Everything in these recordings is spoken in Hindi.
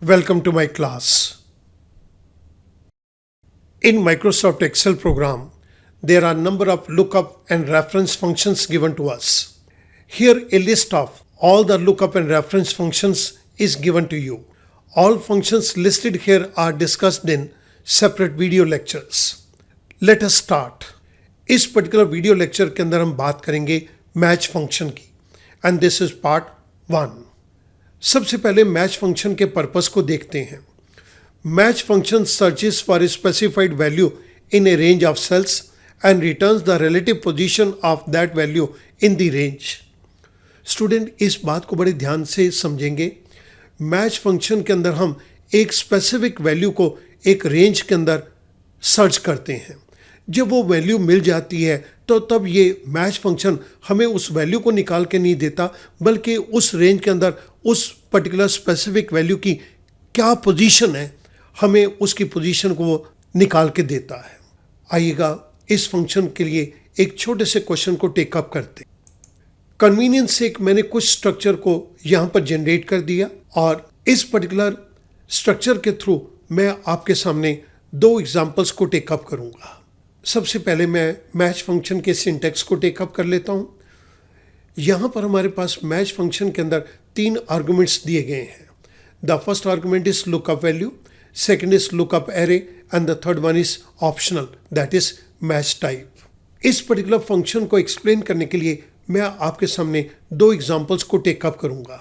Welcome to my class. In Microsoft Excel program, there are number of lookup and reference functions given to us. Here a list of all the lookup and reference functions is given to you. All functions listed here are discussed in separate video lectures. Let us start. इस पर्टिकुलर वीडियो लेक्चर के अंदर हम बात करेंगे मैच फंक्शन की एंड दिस इज पार्ट 1. सबसे पहले मैच फंक्शन के पर्पस को देखते हैं. Match function searches for a specified value in a range of cells and returns the relative position of that value in the range. Student इस बात को बड़े ध्यान से समझेंगे. मैच फंक्शन के अंदर हम एक स्पेसिफिक वैल्यू को एक रेंज के अंदर सर्च करते हैं. जब वो वैल्यू मिल जाती है तो तब ये मैच फंक्शन हमें उस वैल्यू को निकाल के नहीं देता, बल्कि उस रेंज के अंदर उस पर्टिकुलर स्पेसिफिक वैल्यू की क्या पोजीशन है, हमें उसकी पोजीशन को वो निकाल के देता है. आइएगा इस फंक्शन के लिए एक छोटे से क्वेश्चन को टेकअप करते. कन्वीनियंस से मैंने कुछ स्ट्रक्चर को यहाँ पर जनरेट कर दिया और इस पर्टिकुलर स्ट्रक्चर के थ्रू मैं आपके सामने 2 एग्जाम्पल्स को टेकअप करूँगा. सबसे पहले मैं मैच फंक्शन के सिंटैक्स को टेकअप कर लेता हूँ. यहाँ पर हमारे पास मैच फंक्शन के अंदर 3 आर्गुमेंट्स दिए गए हैं. The first argument is lookup value, second is lookup array and the third one is optional, that is match type. इस पर्टिकुलर फंक्शन को एक्सप्लेन करने के लिए मैं आपके सामने 2 एग्जाम्पल्स को टेकअप करूँगा.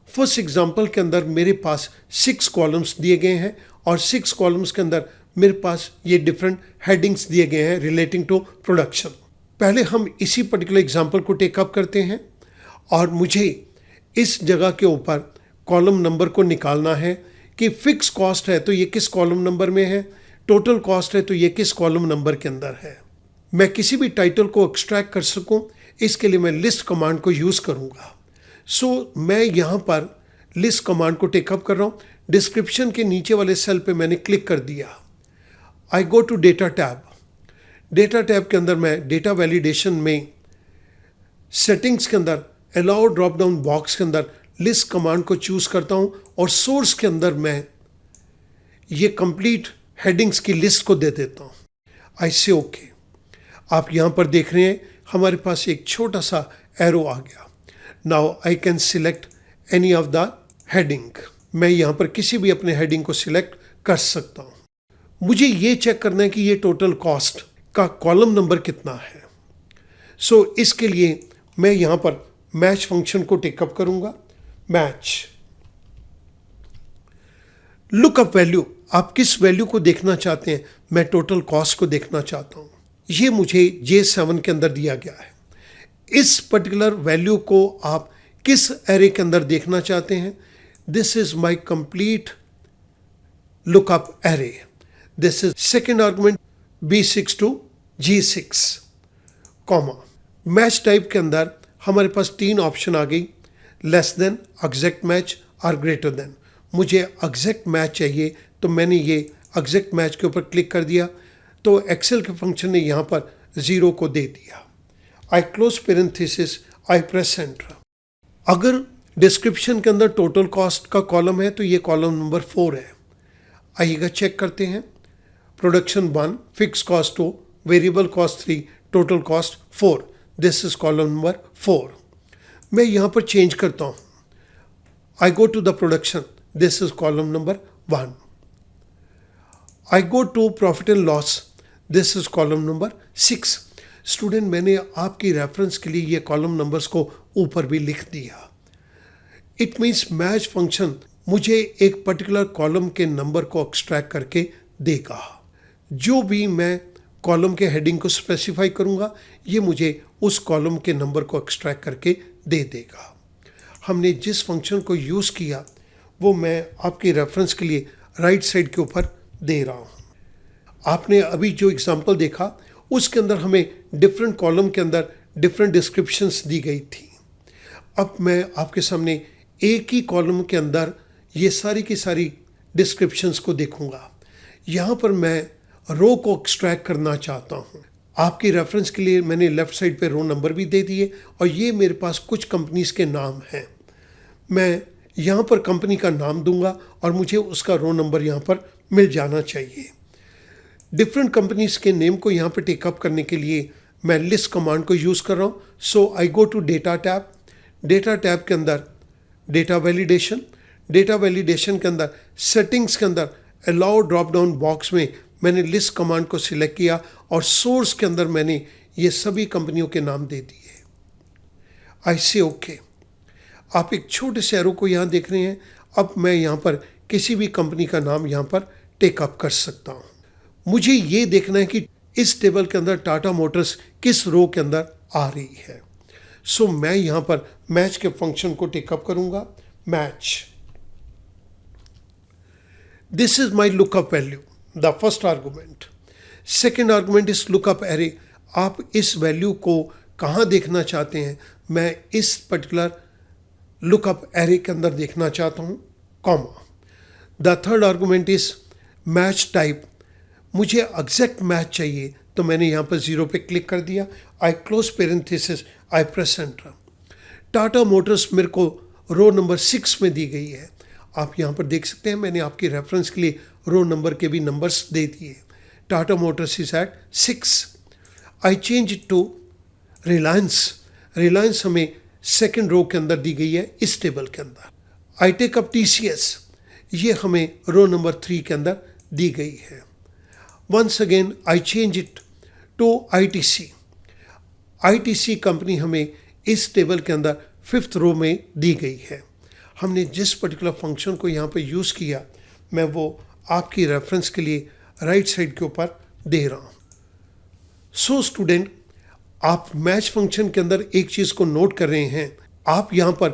फर्स्ट एग्जाम्पल के अंदर मेरे पास 6 कॉलम्स दिए गए हैं और 6 कॉलम्स के अंदर मेरे पास ये डिफरेंट हेडिंग्स दिए गए हैं रिलेटिंग टू प्रोडक्शन. पहले हम इसी पर्टिकुलर एग्जांपल को टेकअप करते हैं और मुझे इस जगह के ऊपर कॉलम नंबर को निकालना है कि फिक्स कॉस्ट है तो ये किस कॉलम नंबर में है, टोटल कॉस्ट है तो ये किस कॉलम नंबर के अंदर है. मैं किसी भी टाइटल को एक्सट्रैक्ट कर सकूं, इसके लिए मैं लिस्ट कमांड को यूज़ करूँगा. सो मैं यहाँ पर लिस्ट कमांड को टेकअप कर रहा हूँ. डिस्क्रिप्शन के नीचे वाले सेल पे मैंने क्लिक कर दिया. I go to data tab. Data tab के अंदर मैं डेटा वैलिडेशन में सेटिंग्स के अंदर अलाउ ड्रॉप डाउन बॉक्स के अंदर लिस्ट कमांड को चूज़ करता हूँ और सोर्स के अंदर मैं ये कंप्लीट हेडिंग्स की लिस्ट को दे देता हूँ. आई से ओके. आप यहाँ पर देख रहे हैं हमारे पास एक छोटा सा एरो आ गया. Now I can select any of the heading. मैं यहाँ पर किसी भी अपने हेडिंग को सिलेक्ट कर सकता हूँ. मुझे ये चेक करना है कि ये टोटल कॉस्ट का कॉलम नंबर कितना है. सो इसके लिए मैं यहाँ पर मैच फंक्शन को टेकअप करूँगा. मैच लुकअप वैल्यू, आप किस वैल्यू को देखना चाहते हैं. मैं टोटल कॉस्ट को देखना चाहता हूँ. ये मुझे J7 के अंदर दिया गया है. इस पर्टिकुलर वैल्यू को आप किस एरे के अंदर देखना चाहते हैं. This is my complete lookup array. This is second argument B6 to G6, comma. Match type के अंदर हमारे पास 3 ऑप्शन आ गई. लेस देन, एग्जैक्ट मैच और ग्रेटर देन. मुझे एग्जैक्ट मैच चाहिए तो मैंने ये एग्जैक्ट मैच के ऊपर क्लिक कर दिया तो एक्सेल के फंक्शन ने यहाँ पर 0 को दे दिया. आई क्लोज पेरेंथेसिस, आई प्रेस एंटर. अगर डिस्क्रिप्शन के अंदर टोटल कॉस्ट का कॉलम है तो ये कॉलम नंबर 4 है. आइएगा चेक करते हैं. Production 1, fix cost 2, variable cost 3, total cost 4. This is column number 4. मैं यहाँ पर चेंज करता हूँ. I go to the production. This is column number 1. I go to profit and loss. This is column number 6. Student, मैंने आपकी रेफरेंस के लिए ये कॉलम नंबर्स को ऊपर भी लिख दिया. इट मीन्स मैच फंक्शन मुझे एक पर्टिकुलर कॉलम के नंबर को एक्सट्रैक्ट करके देगा. जो भी मैं कॉलम के हेडिंग को स्पेसिफाई करूंगा ये मुझे उस कॉलम के नंबर को एक्सट्रैक्ट करके दे देगा. हमने जिस फंक्शन को यूज़ किया वो मैं आपके रेफरेंस के लिए राइट साइड के ऊपर दे रहा हूँ. आपने अभी जो एग्जांपल देखा उसके अंदर हमें डिफरेंट कॉलम के अंदर डिफरेंट डिस्क्रिप्शंस दी गई थी. अब मैं आपके सामने एक ही कॉलम के अंदर ये सारी की सारी डिस्क्रिप्शंस को देखूंगा. यहाँ पर मैं रो को एक्सट्रैक्ट करना चाहता हूँ. आपकी रेफरेंस के लिए मैंने लेफ़्ट साइड पे रो नंबर भी दे दिए और ये मेरे पास कुछ कंपनीज के नाम हैं. मैं यहाँ पर कंपनी का नाम दूंगा और मुझे उसका रो नंबर यहाँ पर मिल जाना चाहिए। डिफरेंट कंपनीज के नेम को यहाँ पर टेकअप करने के लिए मैं लिस्ट कमांड को यूज़ कर रहा हूँ। So I go to data tab. Data tab के अंदर डेटा वैलिडेशन, डेटा वैलिडेशन के अंदर सेटिंग्स के अंदर अलाउ ड्रॉप डाउन बॉक्स में मैंने लिस्ट कमांड को सिलेक्ट किया और सोर्स के अंदर मैंने ये सभी कंपनियों के नाम दे दिए। आई से ओके। आप एक छोटे से एरो को यहाँ देख रहे हैं। अब मैं यहाँ पर किसी भी कंपनी का नाम यहाँ पर टेकअप कर सकता हूँ। मुझे ये देखना है कि इस टेबल के अंदर टाटा मोटर्स किस रो के अंदर आ रही है। सो मैं यहाँ पर मैच के फंक्शन को टेकअप करूँगा। Match, this is my lookup value, the first argument. Second argument is lookup array. आप इस वैल्यू को कहाँ देखना चाहते हैं? मैं इस पर्टिकुलर लुकअप एरे के अंदर देखना चाहता हूँ, comma. The third argument is match type. मुझे एग्जैक्ट मैच चाहिए तो मैंने यहाँ पर 0 पे क्लिक कर दिया। आई क्लोज पेरेंथेसिस, आई प्रेस एंटर। टाटा मोटर्स मेरे को रो नंबर 6 में दी गई है। आप यहाँ पर देख सकते हैं, मैंने आपकी रेफरेंस के लिए रो नंबर के भी नंबर्स दे दिए। Tata motors is at 6। I change it to Reliance. Reliance हमें सेकेंड रो के अंदर दी गई है इस टेबल के अंदर। आई टेक अप TCS, ये हमें रो नंबर 3 के अंदर दी गई है। Once again, I change it to ITC. ITC company हमें इस टेबल के अंदर 5th रो में दी गई है। हमने जिस पर्टिकुलर फंक्शन को यहाँ पे यूज़ किया, मैं वो आपकी रेफरेंस के लिए राइट साइड के ऊपर दे रहा हूँ। सो स्टूडेंट, आप मैच फंक्शन के अंदर एक चीज़ को नोट कर रहे हैं। आप यहाँ पर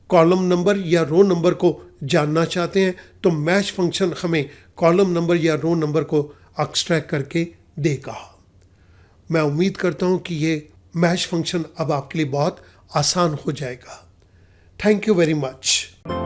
कॉलम नंबर या रो नंबर को जानना चाहते हैं तो मैच फंक्शन हमें कॉलम नंबर या रो नंबर को एक्सट्रैक्ट करके देगा। मैं उम्मीद करता हूँ कि ये मैच फंक्शन अब आपके लिए बहुत आसान हो जाएगा। Thank you very much.